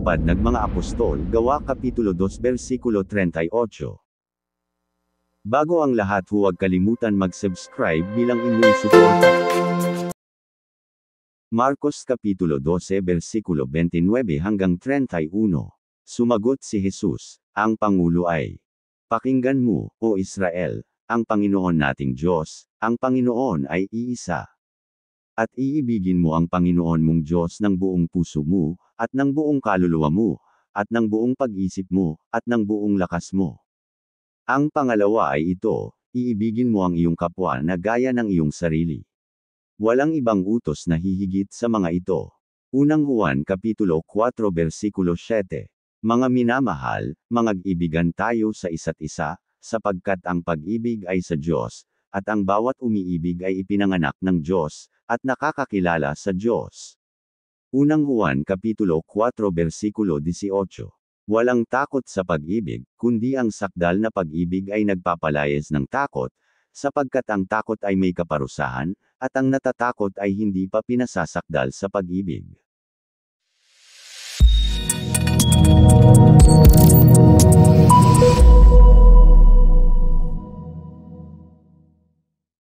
tinupad ng mga apostol, Gawa Kapitulo 2 versikulo 38. Bago ang lahat, huwag kalimutan mag-subscribe bilang inyong suporta. Marcos Kapitulo 12 versikulo 29 hanggang 31. Sumagot si Jesus, ang Pangulo ay, "Pakinggan mo, O Israel, ang Panginoon nating Diyos, ang Panginoon ay iisa. At iibigin mo ang Panginoon mong Diyos ng buong puso mo, at ng buong kaluluwa mo, at ng buong pag-isip mo, at ng buong lakas mo. Ang pangalawa ay ito, iibigin mo ang iyong kapwa na gaya ng iyong sarili. Walang ibang utos na hihigit sa mga ito." Unang Juan Kapitulo 4 versikulo 7. Mga minamahal, mangag-ibigan tayo sa isa't isa, sapagkat ang pag-ibig ay sa Diyos, at ang bawat umiibig ay ipinanganak ng Diyos, at nakakakilala sa Diyos. Unang Juan Kapitulo 4 versikulo 18. Walang takot sa pag-ibig, kundi ang sakdal na pag-ibig ay nagpapalayas ng takot, sapagkat ang takot ay may kaparusahan, at ang natatakot ay hindi pa pinasasakdal sa pag-ibig.